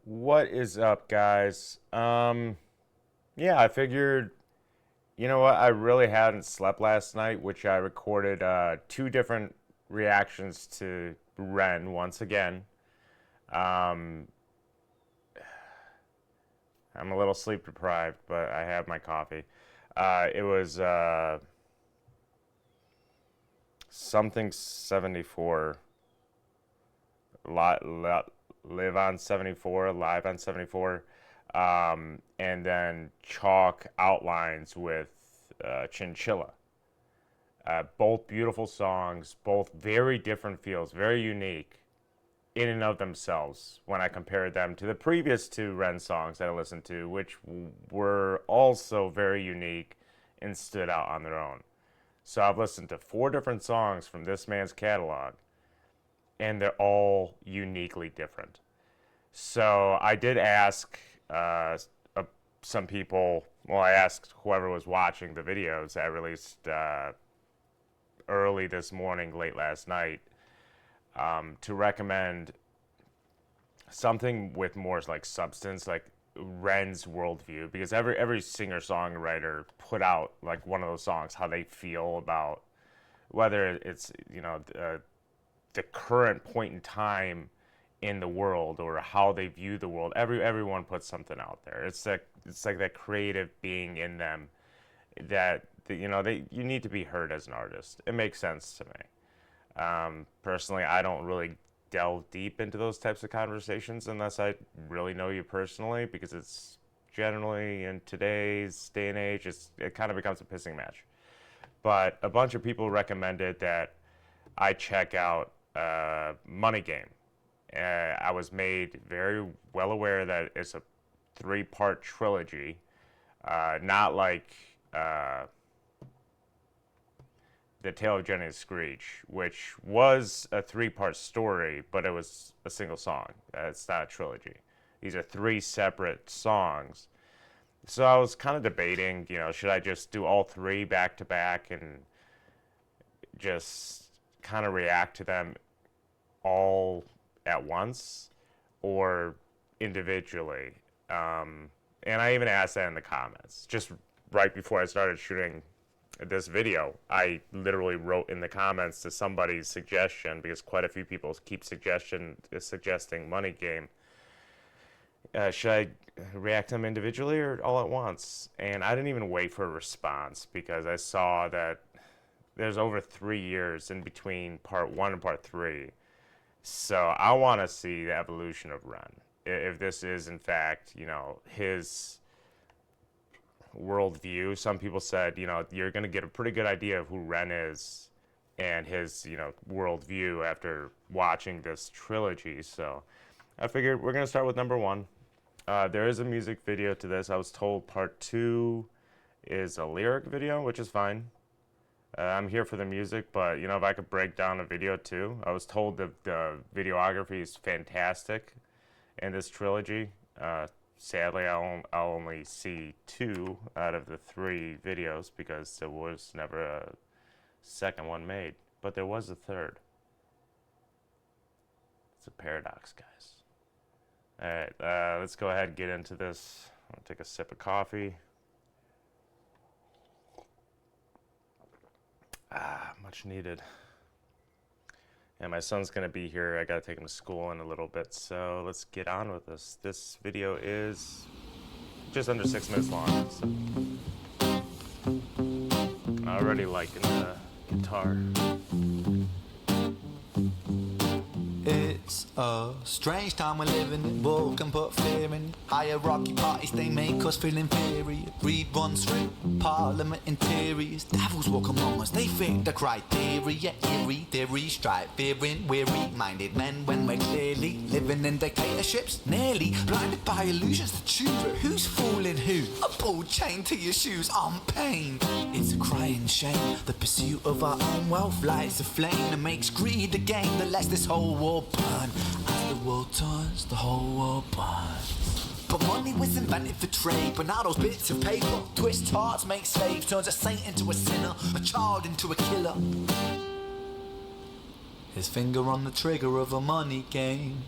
What is up, guys? Yeah, I figured, you know what? I really hadn't slept last night, which I recorded two different reactions to Ren once again. Um, I'm a little sleep deprived, but I have my coffee. It was something 74, live on 74, live on 74. And then Chalk outlines with Chinchilla. Both beautiful songs, both very different feels, very unique in and of themselves when I compared them to the previous two Ren songs that I listened to, which were also very unique and stood out on their own. So I've listened to four different songs from this man's catalog, and they're all uniquely different. So I did ask uh, some people. Well, I asked whoever was watching the videos I released early this morning, late last night, to recommend something with more like substance, like Ren's worldview, because every singer songwriter put out like one of those songs how they feel about whether it's the current point in time in the world or how they view the world. Everyone puts something out there. It's like that creative being in them that they you need to be heard as an artist. It makes sense to me. Personally, I don't really delve deep into those types of conversations unless I really know you personally, because it's generally in today's day and age, it kind of becomes a pissing match. But a bunch of people recommended that I check out Money Game. I was made very well aware that it's a three-part trilogy, not like The Tale of Jenny and Screech, which was a three-part story, but it was a single song. It's not a trilogy. These are three separate songs. So I was kind of debating, should I just do all three back to back and just kind of react to them all at once or individually. And I even asked that in the comments. Just right before I started shooting this video, I literally wrote in the comments to somebody's suggestion, because quite a few people keep suggesting Money Game. Should I react to them individually or all at once? And I didn't even wait for a response, because I saw that there's over 3 years in between part one and part three. So I want to see the evolution of Ren. If this is, in fact, his worldview. Some people said, you're going to get a pretty good idea of who Ren is and his, worldview after watching this trilogy. So I figured we're going to start with number one. There is a music video to this. I was told part two is a lyric video, which is fine. I'm here for the music, but if I could break down a video too. I was told that the videography is fantastic in this trilogy. Sadly, I'll only see two out of the three videos, because there was never a second one made, but there was a third. It's a paradox, guys. All right, let's go ahead and get into this. I'll take a sip of coffee. Much needed. And my son's gonna be here. I gotta take him to school in a little bit, so let's get on with this. This video is just under 6 minutes long. So I'm already liking the guitar. It's a strange time we're living in. War can put fear in. Hierarchy parties, they make us feel inferior. Read one straight, parliament interiors. Devils walk among us, they fit the criteria. Eerie theory, stripe, fearing, weary-minded men when we're clearly living in dictatorships. Nearly blinded by illusions to choose who's fooling who. A ball chain to your shoes, I'm pained. It's a crying shame. The pursuit of our own wealth lights a flame that makes greed a game that lets this whole war burn. As the world turns, the whole world burns. But money was invented for trade, but now those bits of paper twist hearts, make slaves, turns a saint into a sinner, a child into a killer. His finger on the trigger of a money game.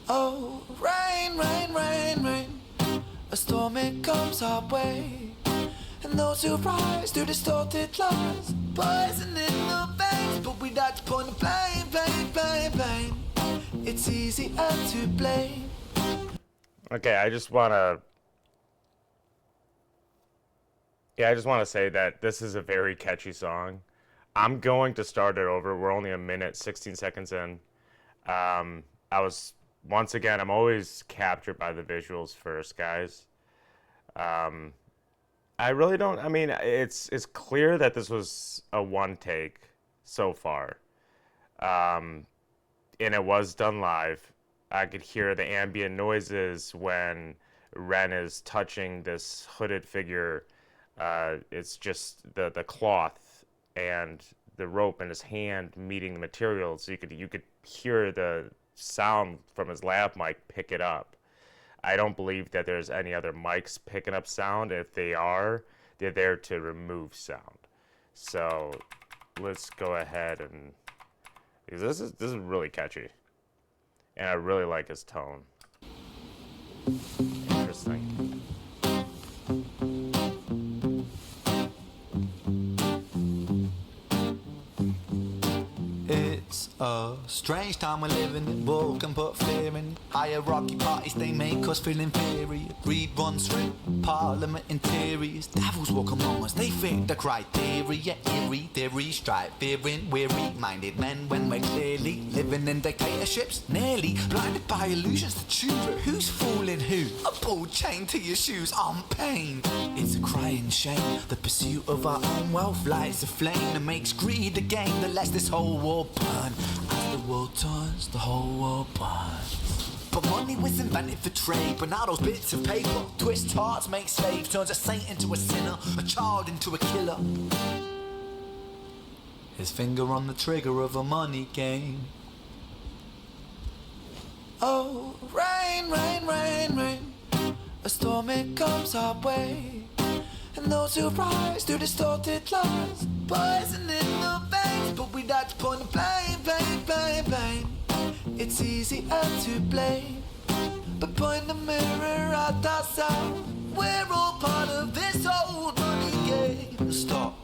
Oh, rain, rain, rain, rain. A storm it comes our way. And those who rise to distorted lies, poison in the veins. But we like to point the blame, blame, blame, blame. It's easier to blame. Okay, I just want to say that this is a very catchy song. I'm going to start it over. We're only a minute, 16 seconds in. I'm always captured by the visuals first, guys. I really don't, I mean, it's clear that this was a one take so far. And it was done live. I could hear the ambient noises when Ren is touching this hooded figure. It's just the cloth and the rope in his hand meeting the material, so you could hear the sound from his lav mic pick it up. I don't believe that there's any other mics picking up sound. If they are, they're there to remove sound. So let's go ahead and, because this is really catchy, and I really like his tone. Interesting. It's a strange time we're living in. Woke and put fear in. Hierarchy parties, they make us feel inferior. Greed runs through parliament interiors. Devils walk among us, they fit the criteria. Eerie theory, strive, fearing, weary-minded men when we're clearly living in dictatorships. Nearly blinded by illusions to choose who's fooling who. A ball chain to your shoes on pain. It's a crying shame. The pursuit of our own wealth lights a flame that makes greed a game that lets this whole war burn. As the world turns, the whole world burns. But money was invented for trade, but now those bits of paper twist hearts, make slaves, turns a saint into a sinner, a child into a killer. His finger on the trigger of a money game. Oh, rain, rain, rain, rain. A storm it comes our way. And those who rise to distorted lies, poison in the veins. But we like to point the blame, blame, blame, blame. It's easier to blame, but point the mirror at ourselves. We're all part of this old money game. Stop.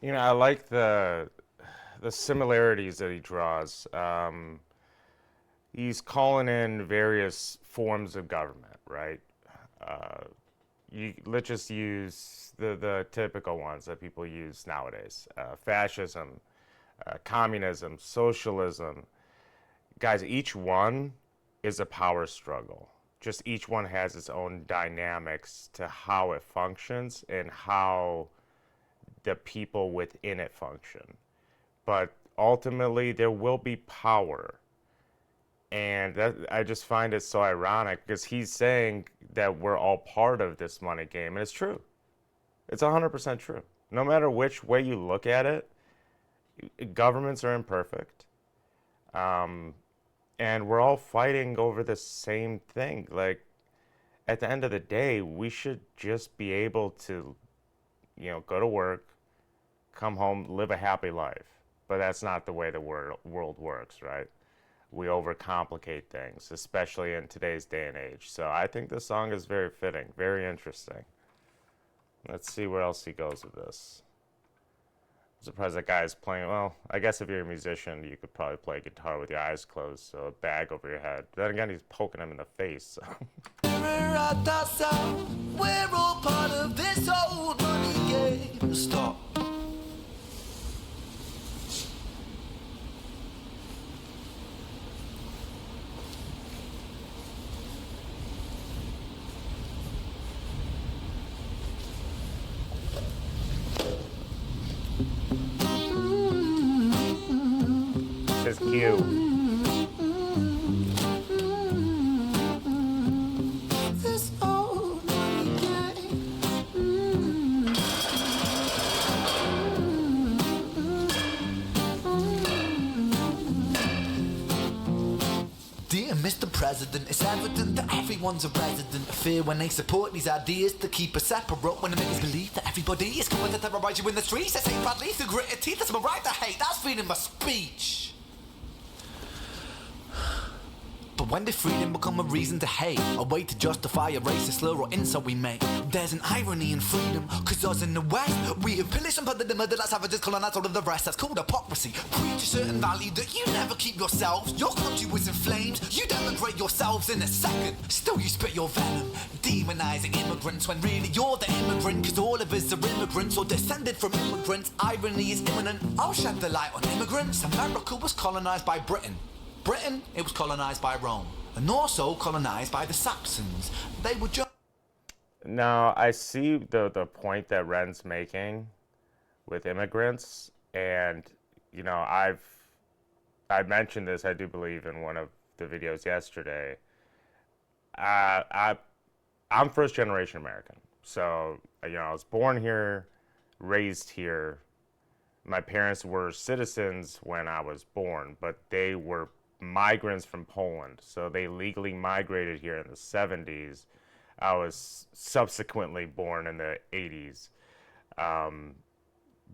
You know, I like the similarities that he draws. He's calling in various forms of government, right? Let's just use the typical ones that people use nowadays. Fascism, communism, socialism. Guys, each one is a power struggle. Just each one has its own dynamics to how it functions and how the people within it function. But ultimately, there will be power. And I just find it so ironic because he's saying that we're all part of this money game. And it's true. It's 100% true. No matter which way you look at it, governments are imperfect. And we're all fighting over the same thing. Like, at the end of the day, we should just be able to, go to work, come home, live a happy life. But that's not the way the world works, right? We overcomplicate things, especially in today's day and age. So I think this song is very fitting, very interesting. Let's see where else he goes with this. I'm surprised that guy's playing, well, I guess if you're a musician, you could probably play guitar with your eyes closed, so a bag over your head. Then again, he's poking him in the face. So. We're all part of this old money game. Stop. His cue. This old money game. Dear Mr. President, it's evident that everyone's a resident of fear when they support these ideas to keep us separate. When the niggas believe that everybody is going to terrorize you in the streets, they say proudly through gritted teeth, it's my right to hate, that's freedom of speech. But when did freedom become a reason to hate? A way to justify a racist slur or insult we make? There's an irony in freedom, cause us in the West, we have pillaged and plundered the murder like savages, colonized all of the rest. That's called hypocrisy. Preach a certain value that you never keep yourselves. Your country was in flames, you denigrate yourselves in a second. Still you spit your venom, demonizing immigrants when really you're the immigrant. Cause all of us are immigrants or descended from immigrants. Irony is imminent, I'll shed the light on immigrants. America was colonized by Britain. Britain, it was colonized by Rome, and also colonized by the Saxons. They were just... Now, I see the point that Ren's making with immigrants, and, you know, I mentioned this, I do believe, in one of the videos yesterday. I'm first generation American, so, you know, I was born here, raised here. My parents were citizens when I was born, but they were migrants from Poland, so they legally migrated here in the 70s. I was subsequently born in the 80s.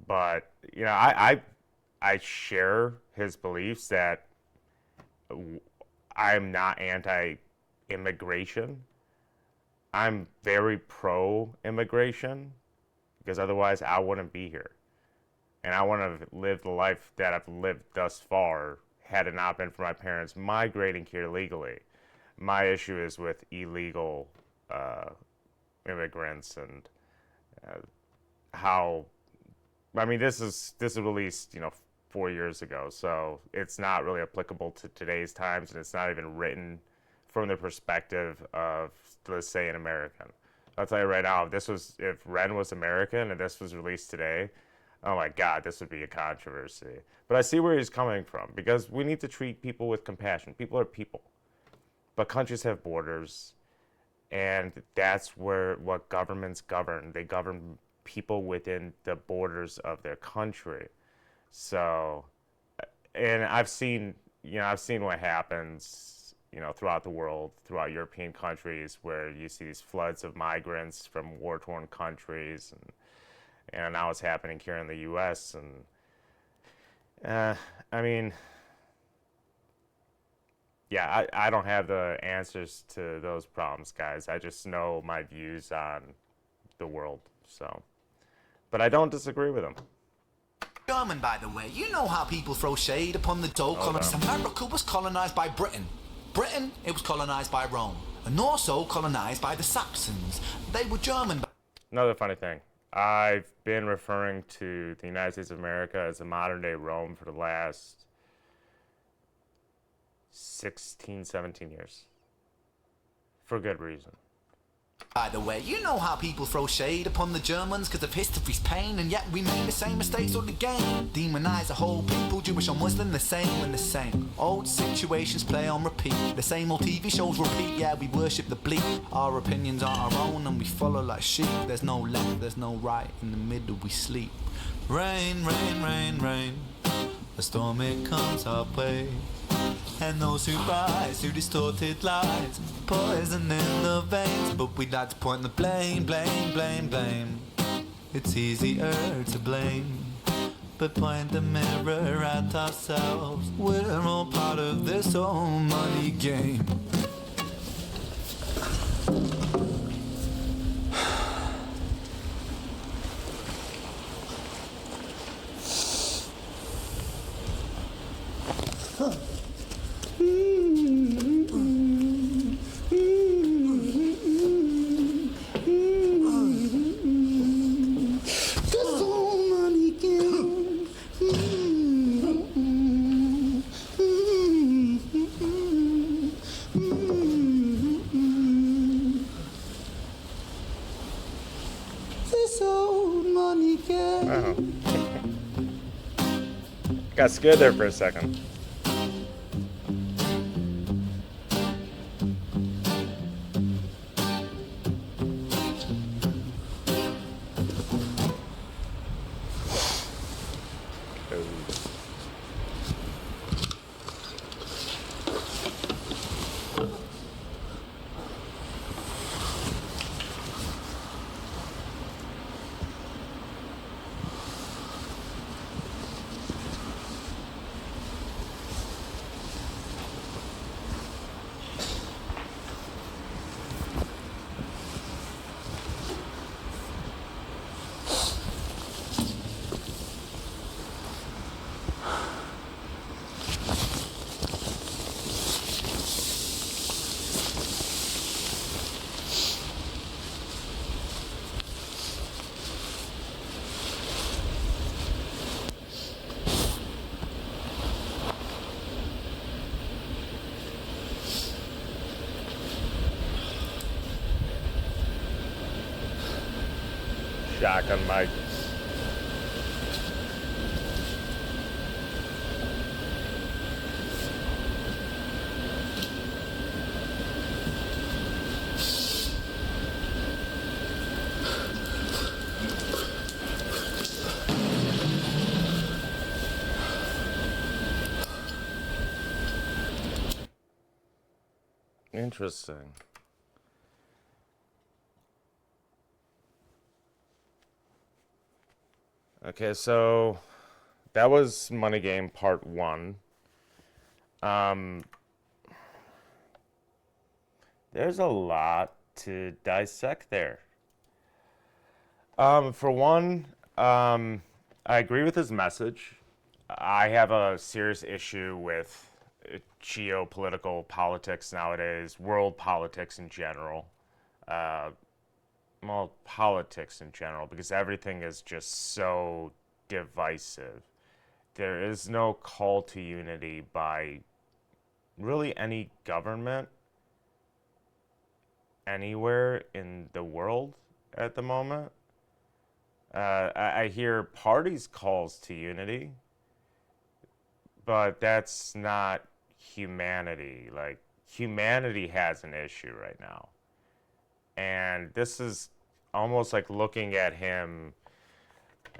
But, you know, I share his beliefs that I'm not anti-immigration. I'm very pro-immigration, because otherwise I wouldn't be here. And I want to live the life that I've lived thus far had it not been for my parents migrating here legally. My issue is with illegal immigrants and how, I mean, this is released, you know, 4 years ago, so it's not really applicable to today's times, and it's not even written from the perspective of, let's say, an American. I'll tell you right now, if Ren was American and this was released today, oh my God, this would be a controversy. But I see where he's coming from, because we need to treat people with compassion. People are people. But countries have borders, and that's what governments govern. They govern people within the borders of their country. So, and I've seen what happens, you know, throughout the world, throughout European countries, where you see these floods of migrants from war-torn countries, and now it's happening here in the U.S. And I mean, yeah, I don't have the answers to those problems, guys. I just know my views on the world. So, but I don't disagree with them. German, by the way. You know how people throw shade upon the dough colonies. America was colonized by Britain. Britain, it was colonized by Rome, and also colonized by the Saxons. They were German. Another funny thing. I've been referring to the United States of America as a modern-day Rome for the last 16, 17 years. For good reason. By the way, you know how people throw shade upon the Germans because of history's pain, and yet we made the same mistakes all again. Demonize a whole people, Jewish or Muslim, the same and the same. Old situations play on repeat, the same old TV shows repeat. Yeah, we worship the bleak, our opinions are our own and we follow like sheep. There's no left, there's no right, in the middle we sleep. Rain, rain, rain, rain, a storm it comes our way. And those who rise through distorted lies, poison in the veins. But we like to point the blame, blame, blame, blame. It's easier to blame, but point the mirror at ourselves. We're all part of this whole money game. Got scared there for a second. Shotgun Mike. Interesting. Okay, so that was Money Game Part 1. Um, there's a lot to dissect there. For one, I agree with his message. I have a serious issue with geopolitical politics nowadays, world politics in general. Uh, well, politics in general, because everything is just so divisive. There is no call to unity by really any government anywhere in the world at the moment. I hear parties' calls to unity, but that's not humanity. Like, humanity has an issue right now. And this is almost like looking at him.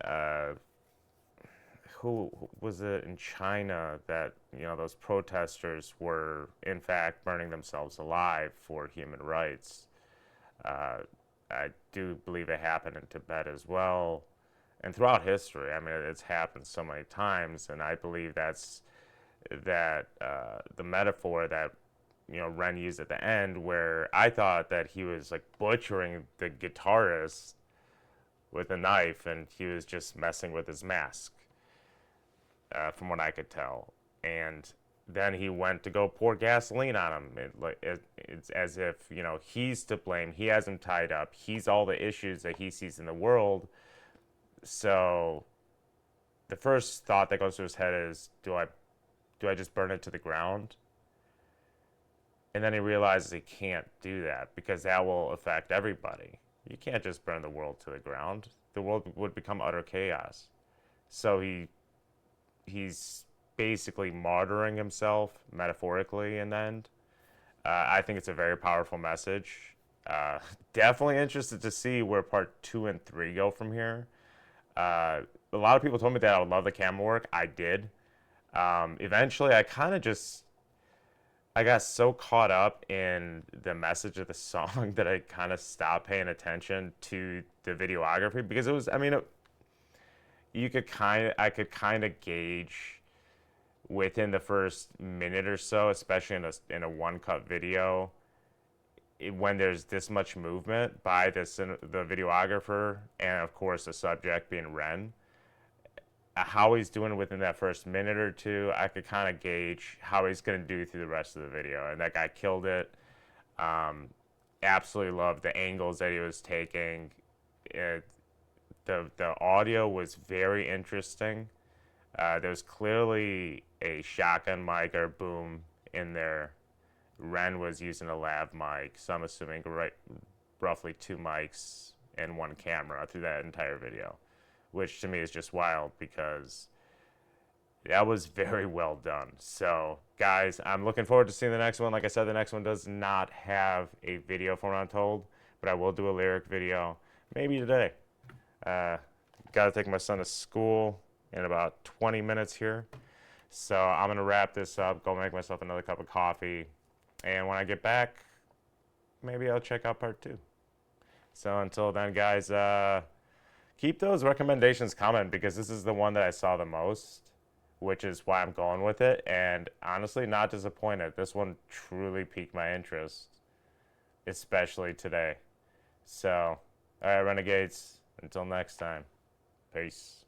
Uh, who was it in China that, those protesters were in fact burning themselves alive for human rights? Uh, I do believe it happened in Tibet as well, and throughout history. I mean, it's happened so many times, and I believe that's the metaphor that Ren used at the end, where I thought that he was like butchering the guitarist with a knife, and he was just messing with his mask, from what I could tell. And then he went to go pour gasoline on him. It's as if he's to blame. He has him tied up. He's all the issues that he sees in the world. So the first thought that goes through his head is, do I just burn it to the ground? And then he realizes he can't do that, because that will affect everybody. You can't just burn the world to the ground. The world would become utter chaos. So he's basically martyring himself metaphorically in the end. I think it's a very powerful message. Definitely interested to see where part 2 and 3 go from here. A lot of people told me that I would love the camera work. I did. Eventually, I got so caught up in the message of the song that I kind of stopped paying attention to the videography, because it was, I could kind of gauge within the first minute or so, especially in a one cut video, when there's this much movement by the videographer, and of course the subject being Ren, how he's doing within that first minute or two, I could kind of gauge how he's going to do through the rest of the video. And that guy killed it. Absolutely loved the angles that he was taking. The audio was very interesting. There was clearly a shotgun mic or boom in there. Ren was using a lav mic, so I'm assuming roughly 2 mics and 1 camera through that entire video, which to me is just wild, because that was very well done. So, guys, I'm looking forward to seeing the next one. Like I said, the next one does not have a video for Untold, but I will do a lyric video maybe today. Got to take my son to school in about 20 minutes here. So I'm going to wrap this up, go make myself another cup of coffee, and when I get back, maybe I'll check out part 2. So until then, guys, keep those recommendations coming, because this is the one that I saw the most, which is why I'm going with it. And honestly, not disappointed. This one truly piqued my interest, especially today. So, all right, Renegades, until next time, peace.